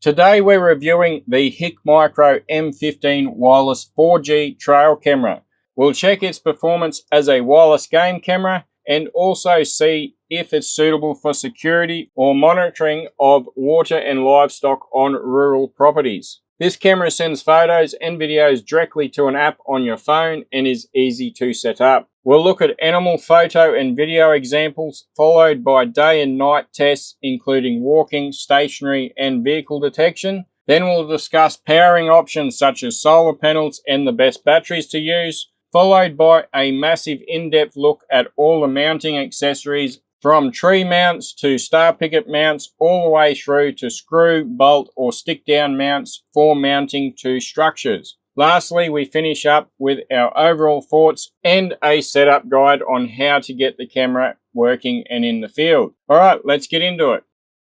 Today we're reviewing the Hikmicro M15 wireless 4G trail camera. We'll check its performance as a wireless game camera and also see if it's suitable for security or monitoring of water and livestock on rural properties. This camera sends photos and videos directly to an app on your phone and is easy to set up. We'll look at animal photo and video examples, followed by day and night tests, including walking, stationary, and vehicle detection. Then we'll discuss powering options such as solar panels and the best batteries to use, followed by a massive in-depth look at all the mounting accessories, from tree mounts to star picket mounts, all the way through to screw, bolt, or stick-down mounts for mounting to structures. Lastly, we finish up with our overall thoughts and a setup guide on how to get the camera working and in the field. Alright, let's get into it.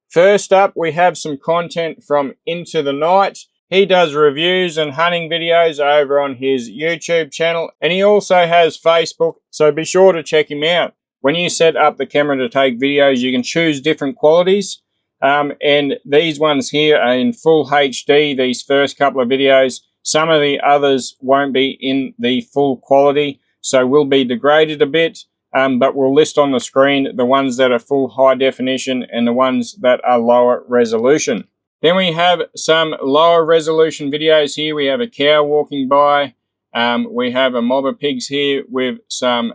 First up, we have some content from Into the Night. He does reviews and hunting videos over on his YouTube channel, and he also has Facebook, so be sure to check him out. When you set up the camera to take videos, you can choose different qualities, and these ones here are in full HD, these first couple of videos. Some of the others won't be in the full quality, so will be degraded a bit, but we'll list on the screen the ones that are full high definition and the ones that are lower resolution. Then we have some lower resolution videos here. We have a cow walking by. We have a mob of pigs here with some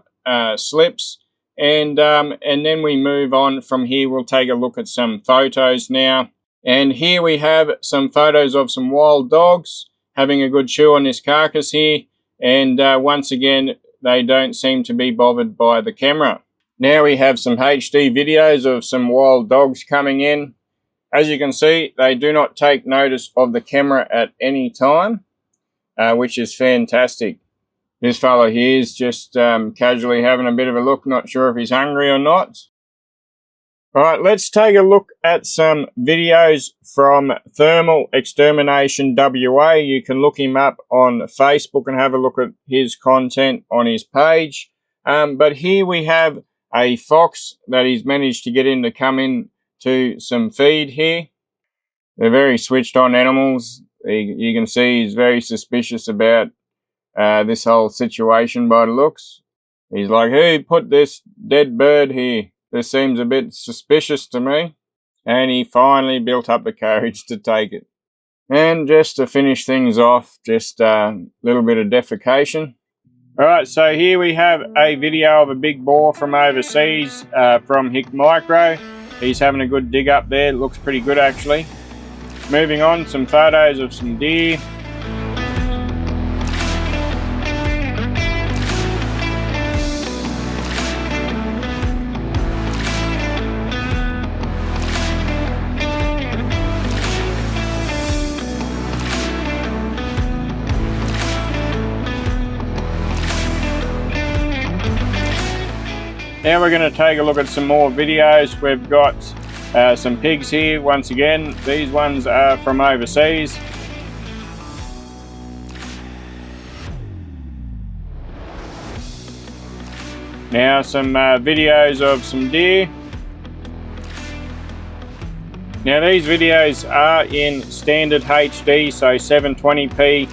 slips. And then we move on from here. We'll take a look at some photos now. And here we have some photos of some wild dogs having a good chew on this carcass here. And once again, they don't seem to be bothered by the camera. Now we have some HD videos of some wild dogs coming in. As you can see, they do not take notice of the camera at any time, which is fantastic. This fellow here is just casually having a bit of a look, not sure if he's hungry or not. Alright, let's take a look at some videos from Thermal Extermination WA. You can look him up on Facebook and have a look at his content on his page. But here we have a fox that he's managed to get in to come in to some feed here. They're very switched on animals. You can see he's very suspicious about this whole situation by the looks. He's like, who put this dead bird here? This seems a bit suspicious to me. And he finally built up the courage to take it. And just to finish things off, just a little bit of defecation. Alright, so here we have a video of a big boar from overseas from Hikmicro. He's having a good dig up there. It looks pretty good actually. Moving on, some photos of some deer. Now we're going to take a look at some more videos. We've got some pigs here. Once again, these ones are from overseas. Now some videos of some deer. Now these videos are in standard HD, so 720p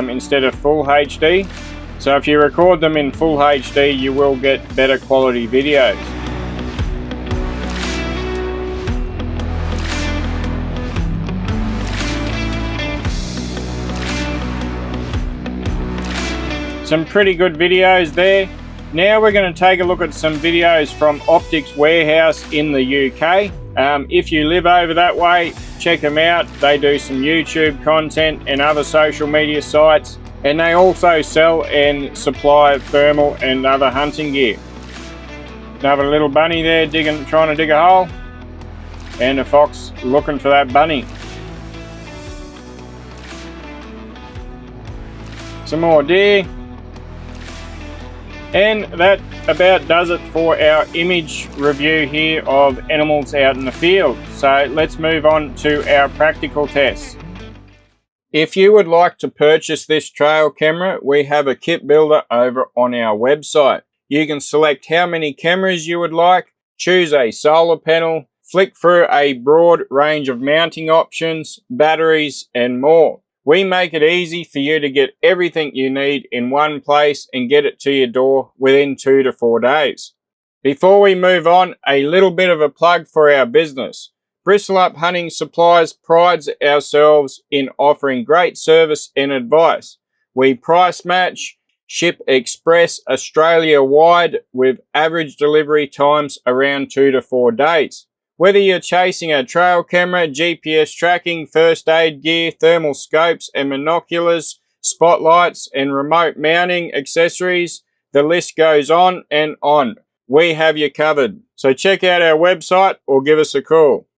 instead of full HD. So if you record them in full HD, you will get better quality videos. Some pretty good videos there. Now we're going to take a look at some videos from Optics Warehouse in the UK. If you live over that way, check them out. They do some YouTube content and other social media sites. And they also sell and supply thermal and other hunting gear. Another little bunny there trying to dig a hole. And a fox looking for that bunny. Some more deer. And that about does it for our image review here of animals out in the field. So let's move on to our practical tests. If you would like to purchase this trail camera, we have a kit builder over on our website. You can select how many cameras you would like, choose a solar panel, flick through a broad range of mounting options, batteries, and more. We make it easy for you to get everything you need in one place and get it to your door within 2 to 4 days. Before we move on, a little bit of a plug for our business. Bristle Up Hunting Supplies prides ourselves in offering great service and advice. We price match, ship express Australia-wide with average delivery times around 2 to 4 days. Whether you're chasing a trail camera, GPS tracking, first aid gear, thermal scopes and binoculars, spotlights and remote mounting accessories, the list goes on and on. We have you covered. So check out our website or give us a call.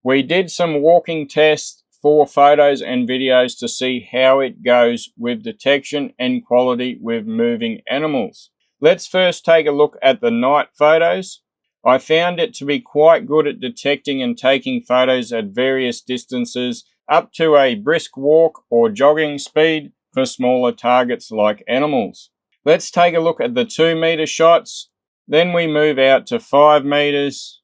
We did some walking tests for photos and videos to see how it goes with detection and quality with moving animals. Let's first take a look at the night photos. I found it to be quite good at detecting and taking photos at various distances up to a brisk walk or jogging speed for smaller targets like animals. Let's take a look at the 2 meter shots. Then we move out to 5 meters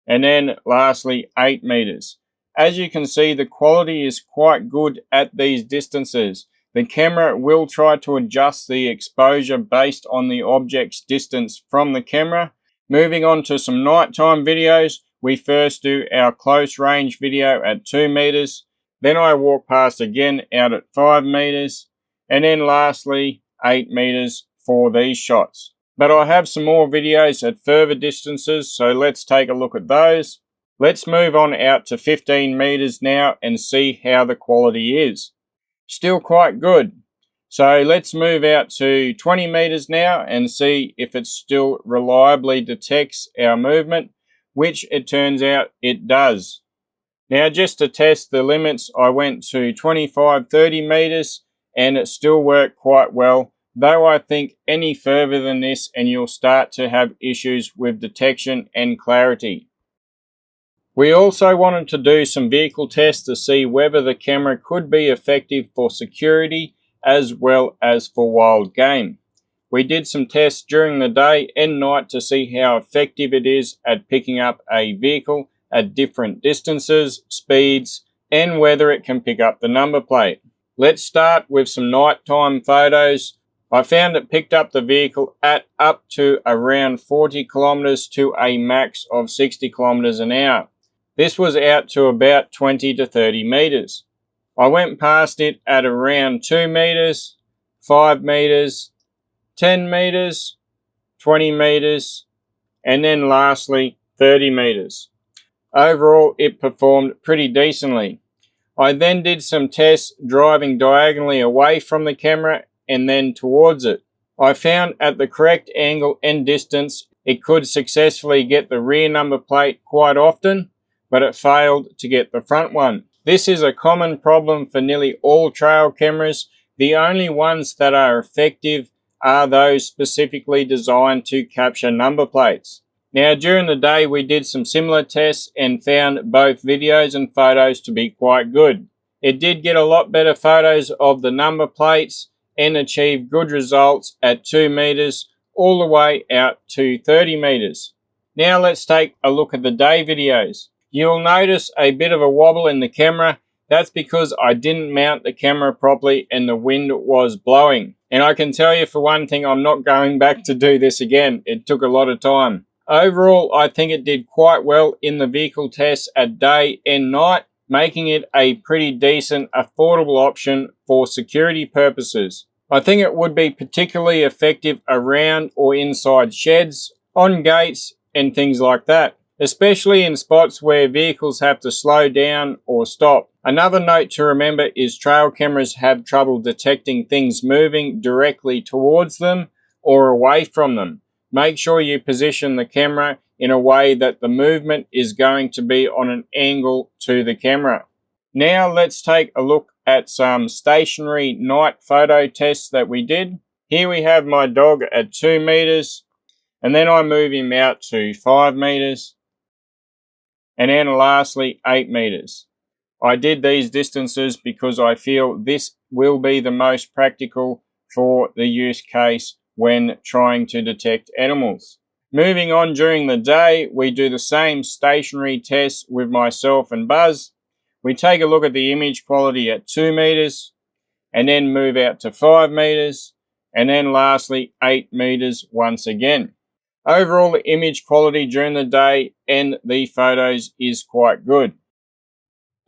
and then lastly 8 meters. As you can see, the quality is quite good at these distances. The camera will try to adjust the exposure based on the object's distance from the camera. Moving on to some nighttime videos, we first do our close range video at 2 meters, then I walk past again out at 5 meters, and then lastly 8 meters for these shots. But I have some more videos at further distances, so let's take a look at those. Let's move on out to 15 meters now and see how the quality is. Still quite good. So let's move out to 20 meters now and see if it still reliably detects our movement, which it turns out it does. Now just to test the limits, I went to 25-30 meters and it still worked quite well, though I think any further than this and you'll start to have issues with detection and clarity. We also wanted to do some vehicle tests to see whether the camera could be effective for security as well as for wild game. We did some tests during the day and night to see how effective it is at picking up a vehicle at different distances, speeds, and whether it can pick up the number plate. Let's start with some nighttime photos. I found it picked up the vehicle at up to around 40 kilometers to a max of 60 kilometers an hour. This was out to about 20 to 30 meters. I went past it at around 2 meters, 5 meters, 10 meters, 20 meters, and then lastly 30 meters. Overall, it performed pretty decently. I then did some tests driving diagonally away from the camera and then towards it. I found at the correct angle and distance, it could successfully get the rear number plate quite often, but it failed to get the front one. This is a common problem for nearly all trail cameras. The only ones that are effective are those specifically designed to capture number plates. Now during the day we did some similar tests and found both videos and photos to be quite good. It did get a lot better photos of the number plates and achieved good results at 2 meters all the way out to 30 meters. Now let's take a look at the day videos. You'll notice a bit of a wobble in the camera. That's because I didn't mount the camera properly and the wind was blowing. And I can tell you for one thing, I'm not going back to do this again. It took a lot of time. Overall, I think it did quite well in the vehicle tests at day and night, making it a pretty decent, affordable option for security purposes. I think it would be particularly effective around or inside sheds, on gates, and things like that, especially in spots where vehicles have to slow down or stop. Another note to remember is trail cameras have trouble detecting things moving directly towards them or away from them. Make sure you position the camera in a way that the movement is going to be on an angle to the camera. Now let's take a look at some stationary night photo tests that we did. Here we have my dog at 2 meters, and then I move him out to 5 meters, and then lastly 8 meters. I did these distances because I feel this will be the most practical for the use case when trying to detect animals. Moving on during the day, we do the same stationary test with myself and Buzz. We take a look at the image quality at 2 meters, and then move out to 5 meters, and then lastly 8 meters once again. Overall, the image quality during the day and the photos is quite good.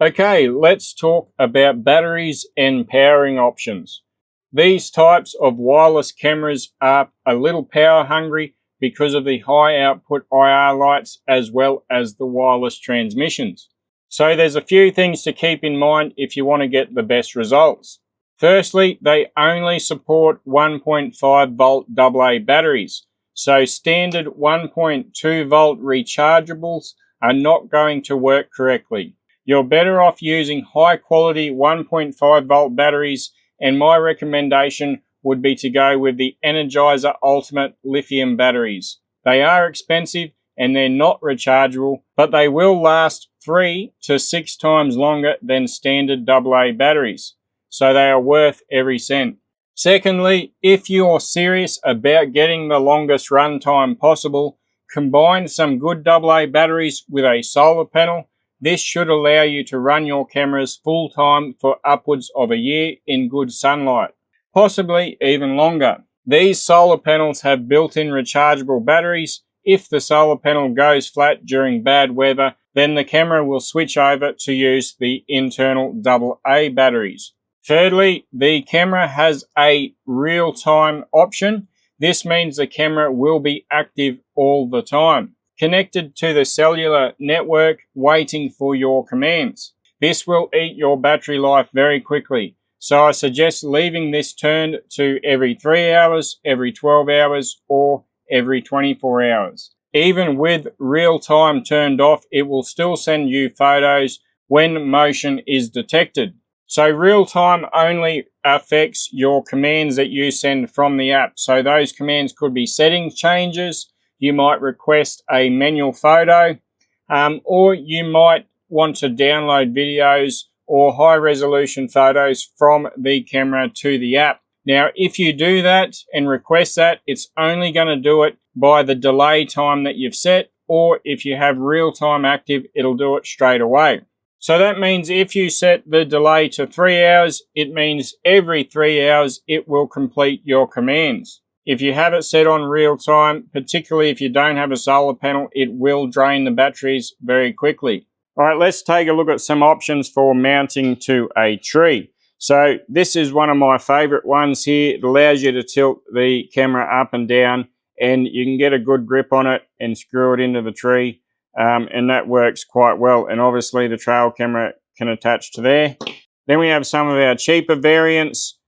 Okay, let's talk about batteries and powering options. These types of wireless cameras are a little power hungry because of the high output IR lights as well as the wireless transmissions. So there's a few things to keep in mind if you want to get the best results. Firstly, they only support 1.5 volt AA batteries. So standard 1.2 volt rechargeables are not going to work correctly. You're better off using high quality 1.5 volt batteries, and my recommendation would be to go with the Energizer Ultimate lithium batteries. They are expensive and they're not rechargeable, but they will last 3 to 6 times longer than standard AA batteries. So they are worth every cent. Secondly, if you're serious about getting the longest runtime possible, combine some good AA batteries with a solar panel. This should allow you to run your cameras full time for upwards of a year in good sunlight, possibly even longer. These solar panels have built-in rechargeable batteries. If the solar panel goes flat during bad weather, then the camera will switch over to use the internal AA batteries. Thirdly, the camera has a real-time option. This means the camera will be active all the time, connected to the cellular network, waiting for your commands. This will eat your battery life very quickly. So I suggest leaving this turned to every 3 hours, every 12 hours, or every 24 hours. Even with real time turned off, it will still send you photos when motion is detected. So real time only affects your commands that you send from the app. So those commands could be settings changes. You might request a manual photo, or you might want to download videos or high resolution photos from the camera to the app. Now, if you do that and request that, it's only going to do it by the delay time that you've set, or if you have real time active, it'll do it straight away. So that means if you set the delay to 3 hours, it means every 3 hours it will complete your commands. If you have it set on real time, particularly if you don't have a solar panel, it will drain the batteries very quickly. All right, let's take a look at some options for mounting to a tree. So this is one of my favorite ones here. It allows you to tilt the camera up and down, and you can get a good grip on it and screw it into the tree. And that works quite well. And obviously the trail camera can attach to there. Then we have some of our cheaper variants.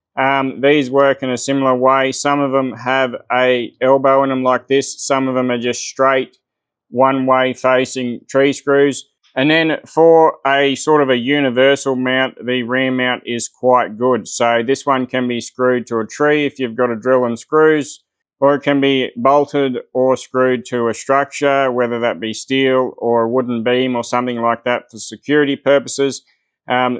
These work in a similar way. Some of them have a elbow in them like this. Some of them are just straight one-way facing tree screws. And then for a sort of a universal mount, the ram mount is quite good. So this one can be screwed to a tree if you've got a drill and screws, or it can be bolted or screwed to a structure, whether that be steel or a wooden beam or something like that for security purposes.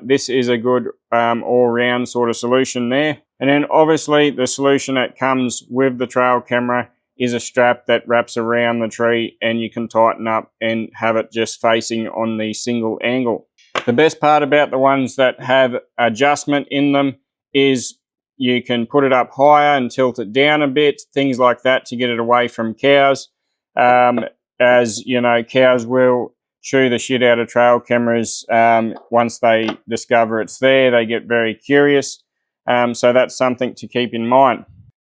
This is a good all-round sort of solution there. And then obviously the solution that comes with the trail camera is a strap that wraps around the tree, and you can tighten up and have it just facing on the single angle. The best part about the ones that have adjustment in them is you can put it up higher and tilt it down a bit, things like that, to get it away from cows. As you know, cows will chew the shit out of trail cameras. Once they discover it's there, they get very curious. So that's something to keep in mind.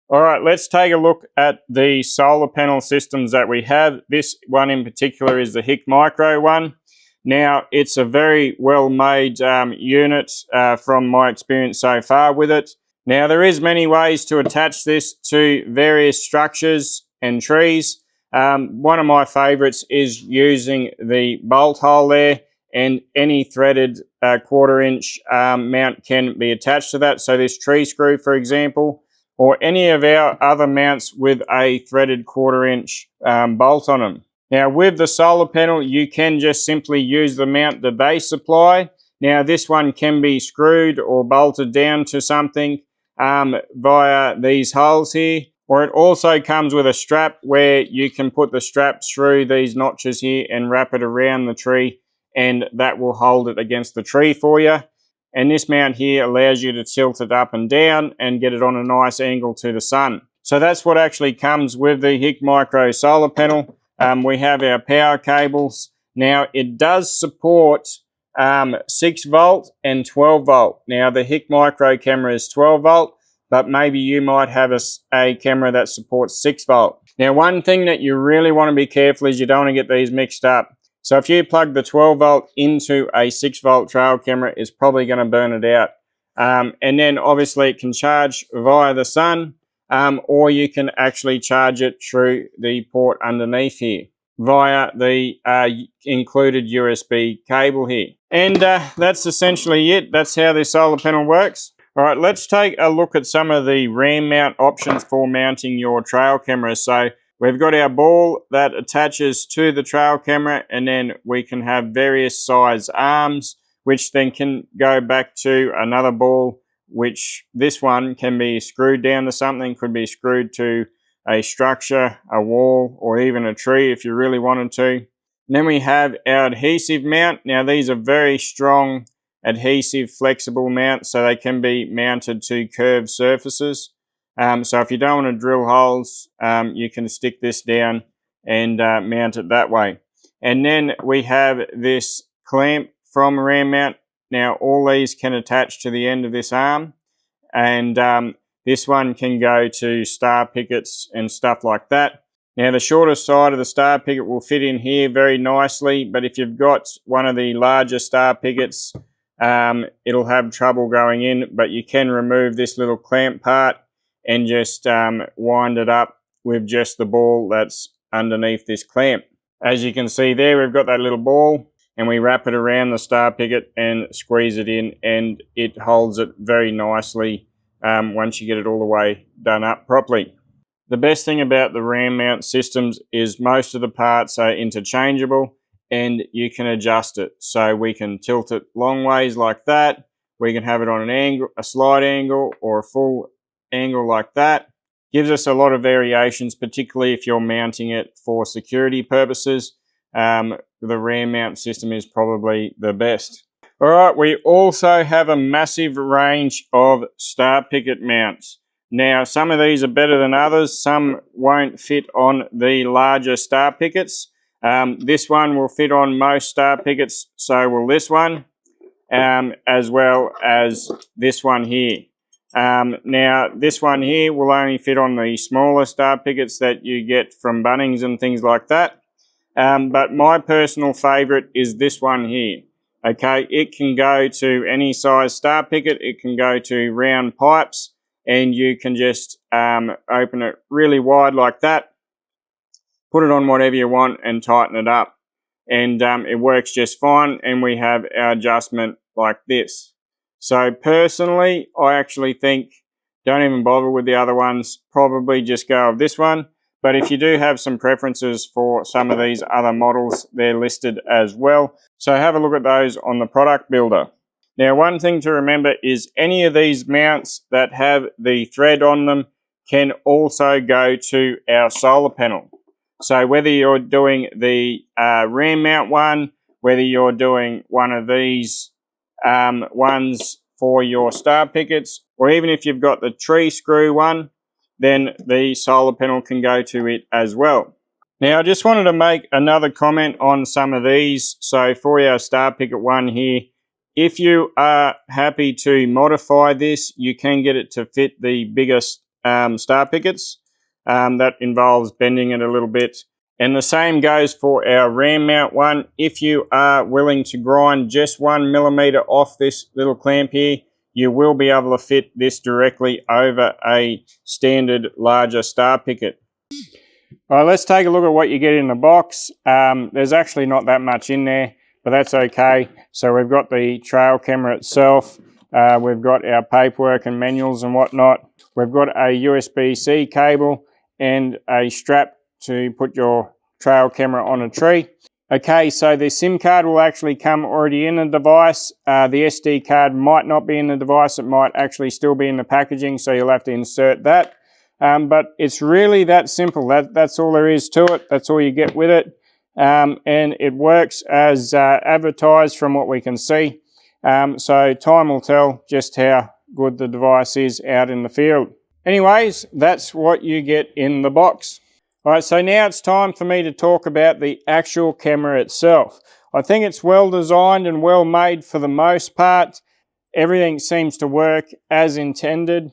All right, let's take a look at the solar panel systems that we have. This one in particular is the Hikmicro one. Now, it's a very well-made unit from my experience so far with it. Now, there is many ways to attach this to various structures and trees. One of my favorites is using the bolt hole there, and any threaded 1/4 inch mount can be attached to that. So this tree screw, for example, or any of our other mounts with a threaded 1/4 inch bolt on them. Now, with the solar panel, you can just simply use the mount that they supply. Now, this one can be screwed or bolted down to something via these holes here, Or it also comes with a strap where you can put the strap through these notches here and wrap it around the tree, and that will hold it against the tree for you. And this mount here allows you to tilt it up and down and get it on a nice angle to the sun. So that's what actually comes with the Hikmicro solar panel. We have our power cables. Now it does support 6 volt and 12 volt. Now the Hikmicro camera is 12 volt, but maybe you might have a camera that supports 6 volt. Now one thing that you really want to be careful is you don't want to get these mixed up. So if you plug the 12 volt into a 6 volt trail camera, it's probably going to burn it out. And then obviously it can charge via the sun, or you can actually charge it through the port underneath here via the included USB cable here. And that's essentially it. That's how this solar panel works. All right, let's take a look at some of the RAM mount options for mounting your trail camera. So we've got our ball that attaches to the trail camera, and then we can have various size arms, which then can go back to another ball, which this one can be screwed down to something, could be screwed to a structure, a wall, or even a tree if you really wanted to. And then we have our adhesive mount. Now these are very strong adhesive flexible mounts, so they can be mounted to curved surfaces. So if you don't want to drill holes, you can stick this down and mount it that way. And then we have this clamp from RAM mount. Now all these can attach to the end of this arm, and this one can go to star pickets and stuff like that. Now the shorter side of the star picket will fit in here very nicely, but if you've got one of the larger star pickets, it'll have trouble going in, but you can remove this little clamp part and just wind it up with just the ball that's underneath this clamp. As you can see there, we've got that little ball, and we wrap it around the star picket and squeeze it in, and it holds it very nicely once you get it all the way done up properly. The best thing about the RAM mount systems is most of the parts are interchangeable, and you can adjust it. So we can tilt it long ways like that. We can have it on an angle, a slight angle, or a full angle like that. Gives us a lot of variations, particularly if you're mounting it for security purposes. The RAM mount system is probably the best. All right, we also have a massive range of star picket mounts. Now, some of these are better than others. Some won't fit on the larger star pickets. This one will fit on most star pickets, so will this one, as well as this one here. Now, this one here will only fit on the smaller star pickets that you get from Bunnings and things like that. But my personal favourite is this one here. Okay, it can go to any size star picket. It can go to round pipes, and you can just open it really wide like that, put it on whatever you want and tighten it up, and it works just fine. And we have our adjustment like this. So personally, I actually think don't even bother with the other ones, probably just go with this one. But if you do have some preferences for some of these other models, they're listed as well. So have a look at those on the product builder. Now, one thing to remember is any of these mounts that have the thread on them can also go to our solar panel. So whether you're doing the RAM mount one, whether you're doing one of these ones for your star pickets, or even if you've got the tree screw one, then the solar panel can go to it as well. Now, I just wanted to make another comment on some of these. So for our star picket one here, if you are happy to modify this, you can get it to fit the biggest star pickets. That involves bending it a little bit. And the same goes for our RAM mount one. If you are willing to grind just 1 millimeter off this little clamp here, you will be able to fit this directly over a standard larger star picket. All right, let's take a look at what you get in the box. There's actually not that much in there, but that's okay. So we've got the trail camera itself. We've got our paperwork and manuals and whatnot. We've got a USB-C cable and a strap to put your trail camera on a tree. Okay, so the SIM card will actually come already in the device. The SD card might not be in the device. It might actually still be in the packaging, so you'll have to insert that. but it's really that simple. That's all there is to it. That's all you get with it. And it works as advertised from what we can see. So time will tell just how good the device is out in the field. Anyways, that's what you get in the box. Alright, so now it's time for me to talk about the actual camera itself. I think it's well designed and well made for the most part. Everything seems to work as intended.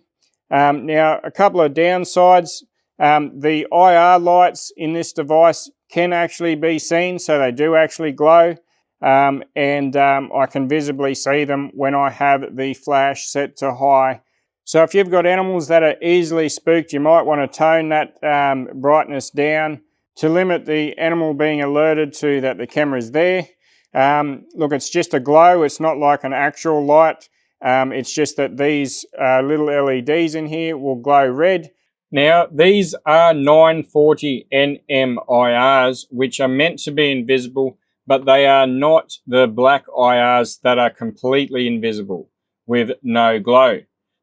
Now, a couple of downsides. The IR lights in this device can actually be seen, so they do actually glow. And I can visibly see them when I have the flash set to high. So if you've got animals that are easily spooked, you might want to tone that brightness down to limit the animal being alerted to that the camera is there. Look, it's just a glow. It's not like an actual light. It's just that these little LEDs in here will glow red. Now, these are 940 nm IRs, which are meant to be invisible, but they are not the black IRs that are completely invisible with no glow.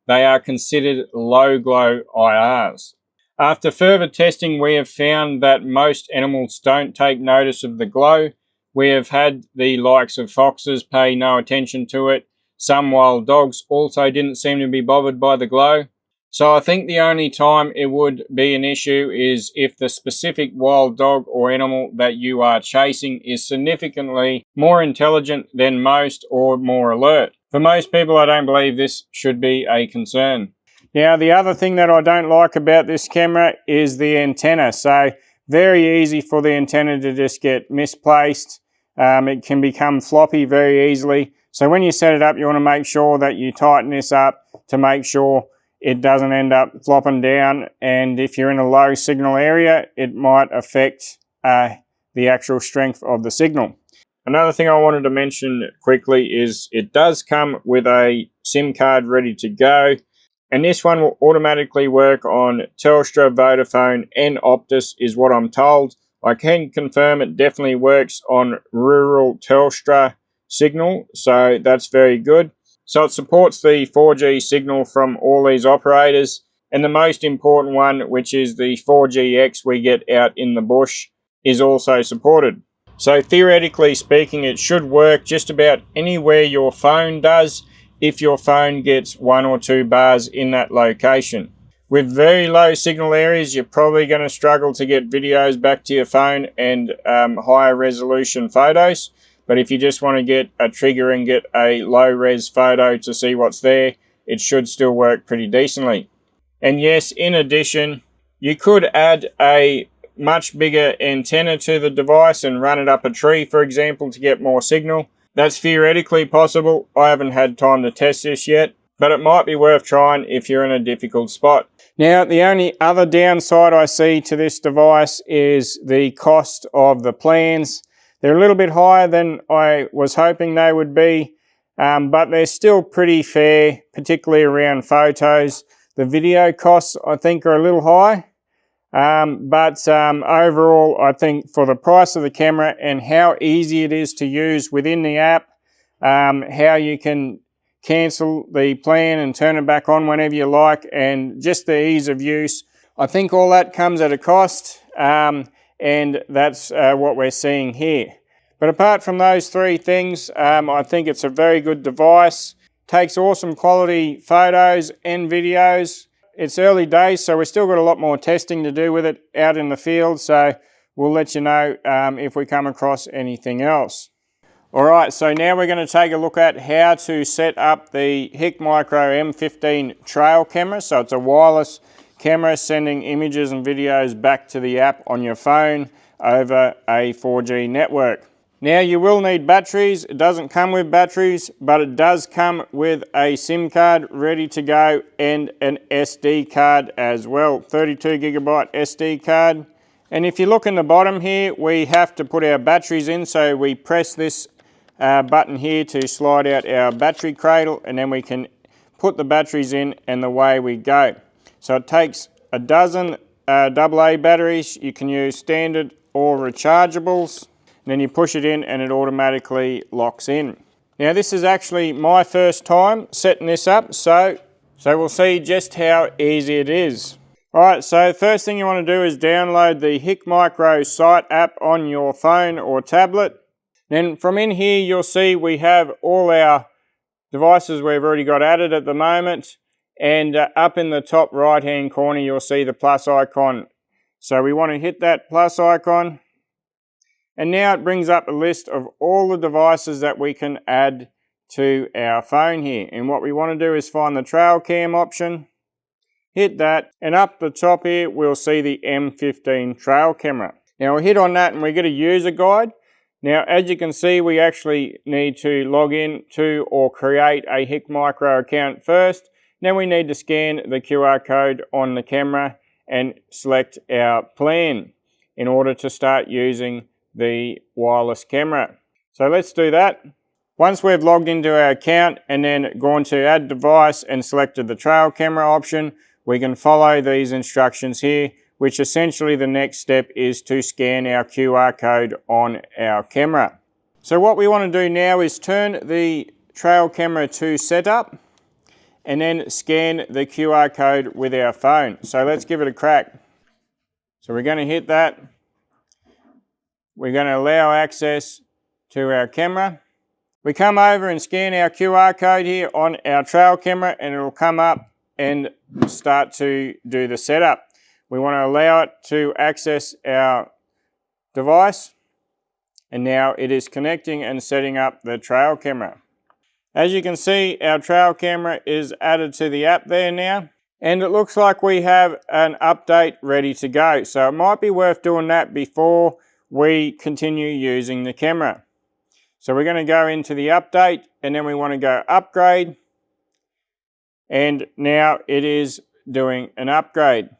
They are considered low glow IRs. After further testing, we have found that most animals don't take notice of the glow. We have had the likes of foxes pay no attention to it. Some wild dogs also didn't seem to be bothered by the glow. So I think the only time it would be an issue is if the specific wild dog or animal that you are chasing is significantly more intelligent than most or more alert. For most people, I don't believe this should be a concern. Now, the other thing that I don't like about this camera is the antenna. So very easy for the antenna to just get misplaced. It can become floppy very easily. So when you set it up, you want to make sure that you tighten this up to make sure it doesn't end up flopping down. And if you're in a low signal area, it might affect the actual strength of the signal. Another thing I wanted to mention quickly is it does come with a SIM card ready to go. And this one will automatically work on Telstra, Vodafone and Optus is what I'm told. I can confirm it definitely works on rural Telstra signal, so that's very good. So it supports the 4G signal from all these operators. And the most important one, which is the 4GX we get out in the bush, is also supported. So theoretically speaking, it should work just about anywhere your phone does if your phone gets 1 or 2 bars in that location. With very low signal areas, you're probably going to struggle to get videos back to your phone and higher resolution photos. But if you just want to get a trigger and get a low res photo to see what's there, it should still work pretty decently. And yes, in addition, you could add a much bigger antenna to the device and run it up a tree, for example, to get more signal. That's theoretically possible. I haven't had time to test this yet, but it might be worth trying if you're in a difficult spot. Now, the only other downside I see to this device is the cost of the plans. They're a little bit higher than I was hoping they would be, but they're still pretty fair, particularly around photos. The video costs, I think, are a little high, but overall, I think for the price of the camera and how easy it is to use within the app, how you can cancel the plan and turn it back on whenever you like, and just the ease of use, I think all that comes at a cost. And that's what we're seeing here. But apart from those 3 things, I think it's a very good device. Takes awesome quality photos and videos. It's early days, so we've still got a lot more testing to do with it out in the field, so we'll let you know if we come across anything else. Alright, so now we're going to take a look at how to set up the Hikmicro M15 trail camera. So it's a wireless camera sending images and videos back to the app on your phone over a 4G network. Now you will need batteries. It doesn't come with batteries, but it does come with a SIM card ready to go and an SD card as well, 32GB SD card. And if you look in the bottom here, we have to put our batteries in, so we press this button here to slide out our battery cradle, and then we can put the batteries in and away we go. So it takes a dozen AA batteries. You can use standard or rechargeables. And then you push it in and it automatically locks in. Now this is actually my first time setting this up, so we'll see just how easy it is. Alright, so first thing you want to do is download the Hikmicro site app on your phone or tablet. Then from in here you'll see we have all our devices we've already got added at the moment, and up in the top right hand corner you'll see the plus icon. So we want to hit that plus icon, and now it brings up a list of all the devices that we can add to our phone here. And what we want to do is find the trail cam option, hit that, and up the top here we'll see the M15 trail camera. Now we'll hit on that and we get a user guide. Now as you can see, we actually need to log in to or create a Hikmicro account first. Then we need to scan the QR code on the camera and select our plan in order to start using the wireless camera. So let's do that. Once we've logged into our account and then gone to add device and selected the trail camera option, we can follow these instructions here, which essentially the next step is to scan our QR code on our camera. So what we want to do now is turn the trail camera to setup and then scan the QR code with our phone. So let's give it a crack. So we're going to hit that. We're going to allow access to our camera. We come over and scan our QR code here on our trail camera and it will come up and start to do the setup. We want to allow it to access our device, and now it is connecting and setting up the trail camera. As you can see, our trail camera is added to the app there now, and it looks like we have an update ready to go. So it might be worth doing that before we continue using the camera. So we're going to go into the update and then we want to go upgrade, and now it is doing an upgrade.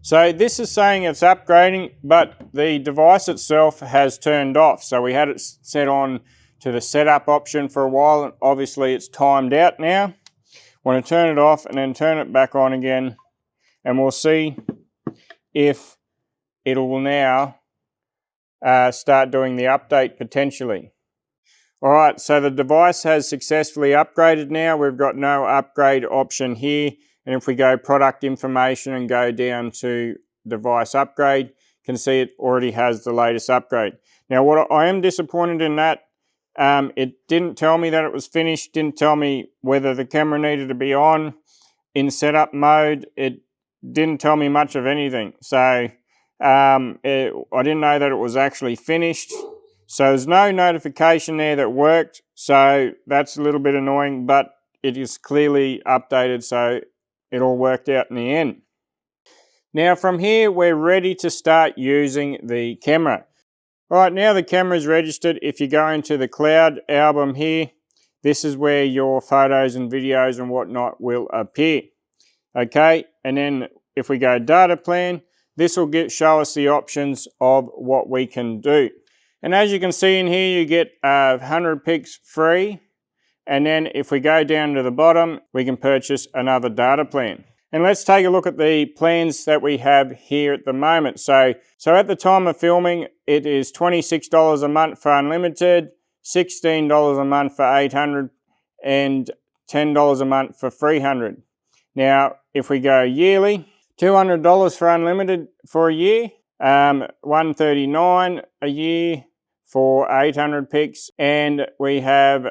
So this is saying it's upgrading, but the device itself has turned off. So we had it set on to the setup option for a while, and obviously it's timed out now. Want to turn it off and then turn it back on again, and we'll see if it will now start doing the update potentially. Alright, so the device has successfully upgraded now. We've got no upgrade option here. And if we go product information and go down to device upgrade, you can see it already has the latest upgrade. Now what I am disappointed in that, it didn't tell me that it was finished, didn't tell me whether the camera needed to be on in setup mode. It didn't tell me much of anything. So I didn't know that it was actually finished. So there's no notification there that worked, so that's a little bit annoying, but it is clearly updated, so it all worked out in the end. Now from here, we're ready to start using the camera. All right, now the camera is registered. If you go into the cloud album here, this is where your photos and videos and whatnot will appear. Okay, and then if we go data plan, this will show us the options of what we can do. And as you can see in here, you get 100 pics free. And then if we go down to the bottom, we can purchase another data plan. And let's take a look at the plans that we have here at the moment. So at the time of filming, it is $26 a month for unlimited, $16 a month for 800, and $10 a month for 300. Now, if we go yearly, $200 for unlimited for a year, $139 a year for 800 pics, and we have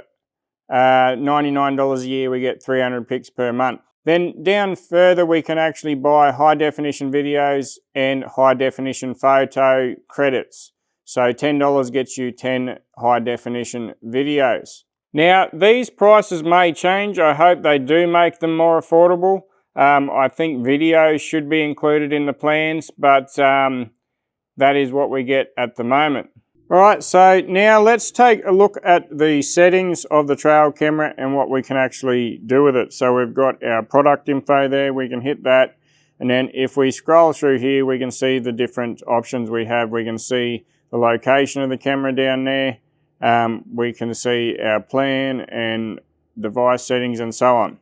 $99 a year, we get 300 pics per month. Then down further, we can actually buy high definition videos and high definition photo credits. So $10 gets you 10 high definition videos. Now, these prices may change. I hope they do make them more affordable. I think videos should be included in the plans, but that is what we get at the moment. Alright, so now let's take a look at the settings of the trail camera and what we can actually do with it. So we've got our product info there, we can hit that, and then if we scroll through here, we can see the different options we have. We can see the location of the camera down there, we can see our plan and device settings and so on.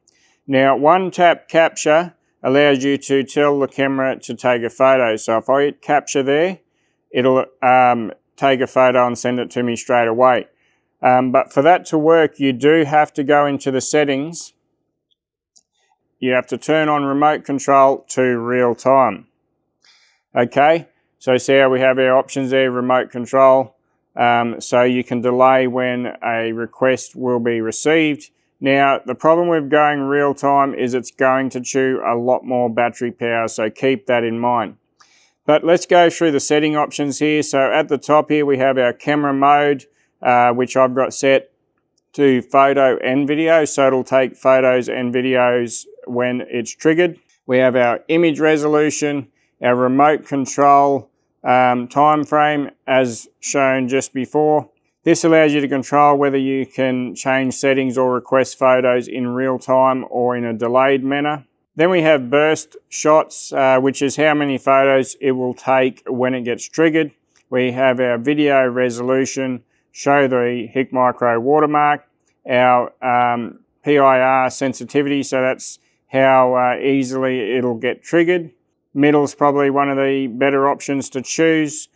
Now, one tap capture allows you to tell the camera to take a photo. So if I hit capture there, it'll take a photo and send it to me straight away. But for that to work, you do have to go into the settings you have to turn on remote control to real time. Okay, so see how we have our options there, remote control. So you can delay when a request will be received. Now, the problem with going real time is it's going to chew a lot more battery power, so keep that in mind. But let's go through the setting options here. So at the top here, we have our camera mode, which I've got set to photo and video, so it'll take photos and videos when it's triggered. We have our image resolution, our remote control time frame as shown just before. This allows you to control whether you can change settings or request photos in real time or in a delayed manner. Then we have burst shots, which is how many photos it will take when it gets triggered. We have our video resolution, show the Hikmicro watermark, our PIR sensitivity, so that's how easily it'll get triggered. Middle's probably one of the better options to choose.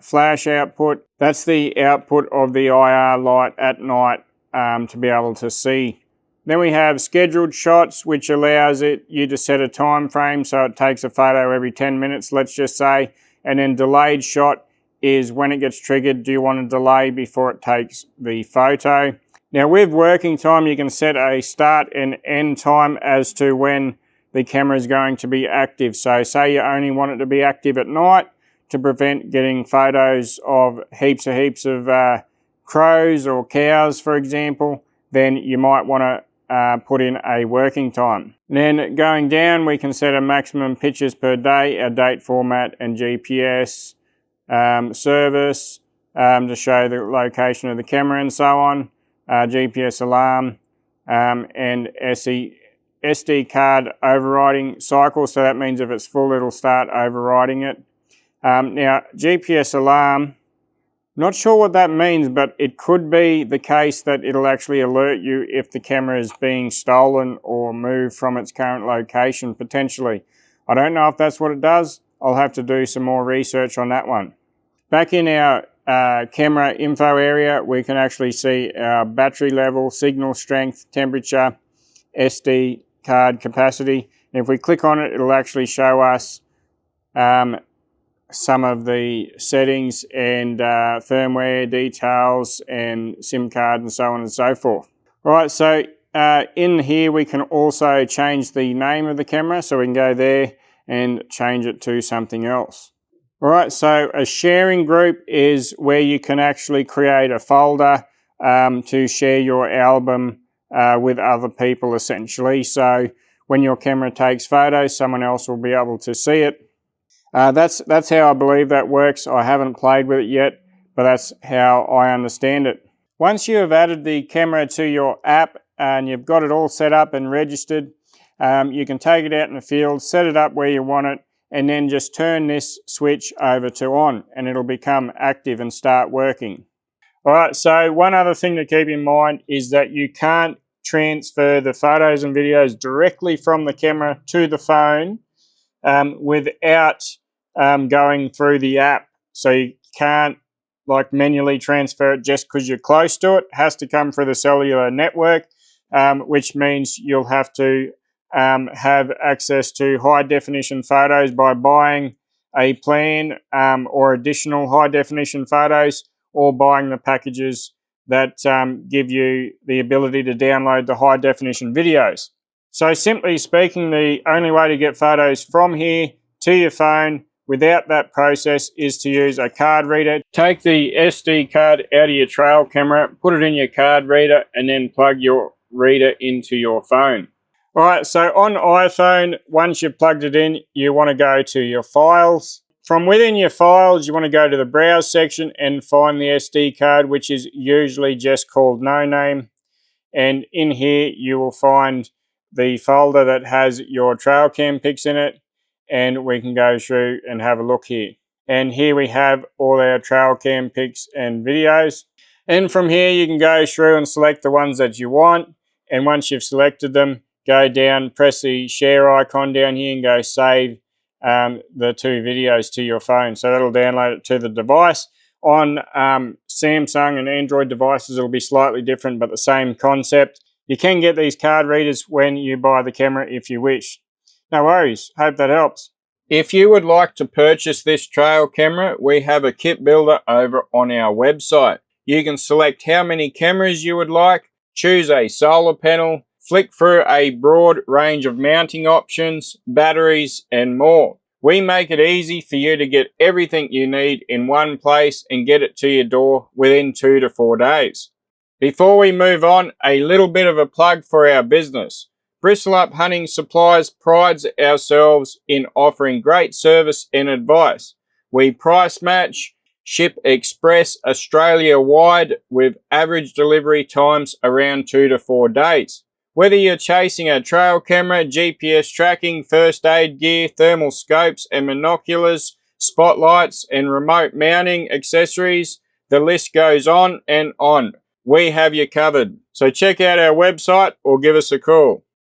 Flash output, that's the output of the IR light at night to be able to see. Then we have scheduled shots, which allows you to set a time frame, so it takes a photo every 10 minutes, let's just say. And then delayed shot is when it gets triggered, do you want to delay before it takes the photo? Now with working time, you can set a start and end time as to when the camera is going to be active. So say you only want it to be active at night, to prevent getting photos of heaps of crows or cows, for example, then you might want to put in a working time. And then going down, we can set a maximum pictures per day, our date format and GPS service to show the location of the camera and so on, GPS alarm, and SD card overriding cycle. So that means if it's full, it'll start overriding it. Now, GPS alarm, not sure what that means, but it could be the case that it'll actually alert you if the camera is being stolen or moved from its current location, potentially. I don't know if that's what it does. I'll have to do some more research on that one. Back in our camera info area, we can actually see our battery level, signal strength, temperature, SD card capacity. And if we click on it, it'll actually show us some of the settings and firmware details and SIM card and so on and so forth. All right, so in here we can also change the name of the camera, so we can go there and change it to something else. All right, so a sharing group is where you can actually create a folder to share your album with other people essentially. So when your camera takes photos, someone else will be able to see it. That's how I believe that works. I haven't played with it yet, but that's how I understand it. Once you have added the camera to your app and you've got it all set up and registered, you can take it out in the field, set it up where you want it, and then just turn this switch over to on, and it'll become active and start working. All right, so one other thing to keep in mind is that you can't transfer the photos and videos directly from the camera to the phone without going through the app. So you can't like manually transfer it just because you're close to it. It has to come through the cellular network, which means you'll have to have access to high definition photos by buying a plan or additional high definition photos, or buying the packages that give you the ability to download the high definition videos. So simply speaking, the only way to get photos from here to your phone without that process is to use a card reader. Take the SD card out of your trail camera, put it in your card reader, and then plug your reader into your phone. All right, so on iPhone, once you've plugged it in, you want to go to your files. From within your files, you want to go to the browse section and find the SD card, which is usually just called No Name. And in here, you will find the folder that has your trail cam pics in it, and we can go through and have a look here. And here we have all our trail cam pics and videos. And from here, you can go through and select the ones that you want. And once you've selected them, go down, press the share icon down here and go save the two videos to your phone. So that'll download it to the device. On Samsung and Android devices, it'll be slightly different, but the same concept. You can get these card readers when you buy the camera if you wish. No worries, hope that helps. If you would like to purchase this trail camera, we have a kit builder over on our website. You can select how many cameras you would like, choose a solar panel, flick through a broad range of mounting options, batteries, and more. We make it easy for you to get everything you need in one place and get it to your door within 2 to 4 days. Before we move on, a little bit of a plug for our business. Bristle Up Hunting Supplies prides ourselves in offering great service and advice. We price match, ship express Australia-wide with average delivery times around 2 to 4 days. Whether you're chasing a trail camera, GPS tracking, first aid gear, thermal scopes and binoculars, spotlights and remote mounting accessories, the list goes on and on. We have you covered. So check out our website or give us a call.